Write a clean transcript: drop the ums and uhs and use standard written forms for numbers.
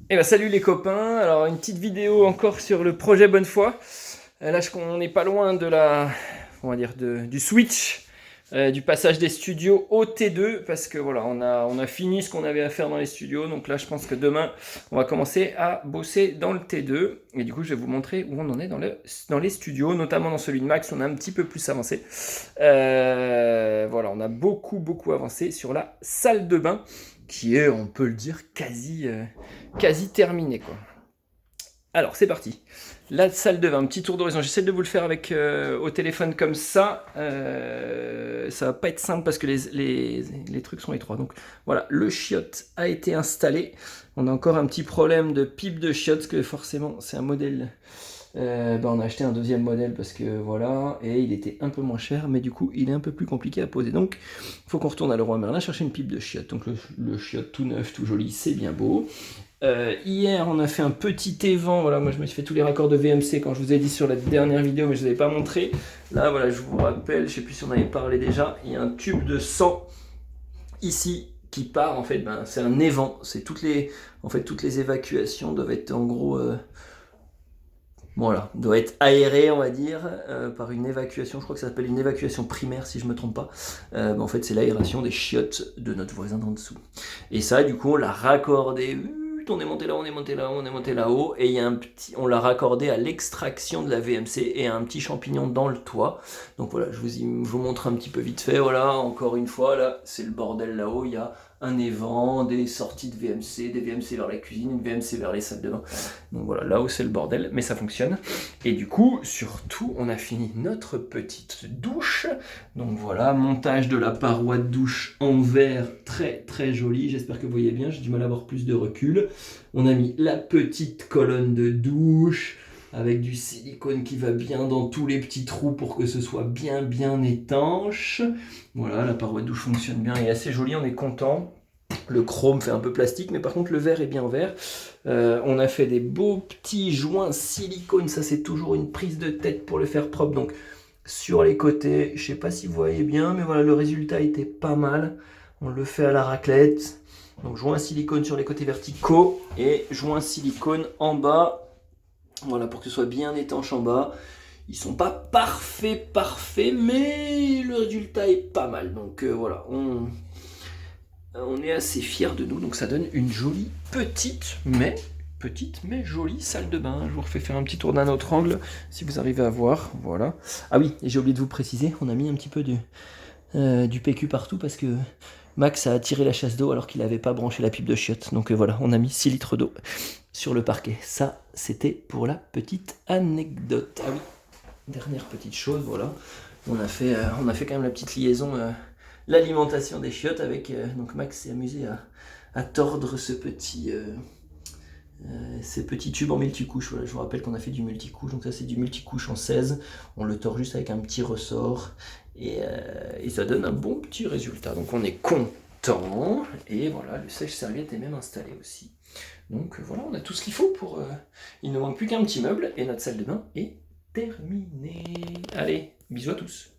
Eh ben salut les copains, alors une petite vidéo encore sur le projet Bonnefoy. Là on n'est pas loin de on va dire du switch, du passage des studios au T2 parce que voilà on a fini ce qu'on avait à faire dans les studios, donc là je pense que demain on va commencer à bosser dans le T2 et du coup je vais vous montrer où on en est dans les studios, notamment dans celui de Max on a un petit peu plus avancé. Voilà, on a beaucoup avancé sur la salle de bain qui est, on peut le dire, quasi terminée, quoi. Alors, c'est parti. La salle de bain, un petit tour d'horizon. J'essaie de vous le faire avec au téléphone comme ça. Ça va pas être simple parce que les trucs sont étroits. Donc voilà, le chiotte a été installé. On a encore un petit problème de pipe de chiotte, parce que forcément, c'est un modèle. On a acheté un deuxième modèle parce que voilà, et il était un peu moins cher, mais du coup, il est un peu plus compliqué à poser. Donc, il faut qu'on retourne à Leroy Merlin chercher une pipe de chiotte. Donc, le chiotte tout neuf, tout joli, c'est bien beau. Hier, on a fait un petit évent. Voilà, moi je me suis fait tous les raccords de VMC quand je vous ai dit sur la dernière vidéo, mais je ne vous avais pas montré. Là, voilà, je vous rappelle, je sais plus si on avait parlé déjà, il y a un tube de sang ici qui part. En fait, c'est un évent. C'est toutes les évacuations doivent être en gros. Voilà, doit être aéré, on va dire, par une évacuation. Je crois que ça s'appelle une évacuation primaire, si je ne me trompe pas. En fait, c'est l'aération des chiottes de notre voisin d'en dessous. Et ça, du coup, on l'a raccordé. On est monté là, on est monté là, on est monté là-haut. Et il y a on l'a raccordé à l'extraction de la VMC et à un petit champignon dans le toit. Donc voilà, je vous montre un petit peu vite fait. Voilà, encore une fois, là, c'est le bordel là-haut. Il y a un évent, des sorties de VMC, des VMC vers la cuisine, une VMC vers les salles de bain. Donc voilà, là où c'est le bordel, mais ça fonctionne. Et du coup, surtout, on a fini notre petite douche. Donc voilà, montage de la paroi de douche en verre, très joli. J'espère que vous voyez bien, j'ai du mal à avoir plus de recul. On a mis la petite colonne de douche avec du silicone qui va bien dans tous les petits trous pour que ce soit bien étanche. Voilà, la paroi de douche fonctionne bien et assez jolie, on est content. Le chrome fait un peu plastique, mais par contre le verre est bien vert. On a fait des beaux petits joints silicone, ça c'est toujours une prise de tête pour le faire propre. Donc sur les côtés, je sais pas si vous voyez bien, mais voilà, le résultat était pas mal. On le fait à la raclette. Donc joint silicone sur les côtés verticaux et joint silicone en bas. Voilà, pour que ce soit bien étanche en bas. Ils sont pas parfaits, mais le résultat est pas mal. Donc voilà, on est assez fiers de nous, donc ça donne une jolie petite mais jolie salle de bain. Je vous refais faire un petit tour d'un autre angle si vous arrivez à voir. Voilà. Ah oui, et j'ai oublié de vous préciser, on a mis un petit peu du PQ partout parce que Max a attiré la chasse d'eau alors qu'il n'avait pas branché la pipe de chiotte. Donc voilà, on a mis 6 litres d'eau sur le parquet. Ça, c'était pour la petite anecdote. Ah oui, dernière petite chose, voilà. On a fait quand même la petite liaison, l'alimentation des chiottes avec. Donc Max s'est amusé à tordre ces petits tubes en multicouche. Voilà, je vous rappelle qu'on a fait du multicouche, donc ça c'est du multicouche en 16. On le tord juste avec un petit ressort et ça donne un bon petit résultat. Donc on est content et voilà, le sèche-serviette est même installé aussi. Donc voilà, on a tout ce qu'il faut pour. Il ne manque plus qu'un petit meuble et notre salle de bain est terminée. Allez, bisous à tous.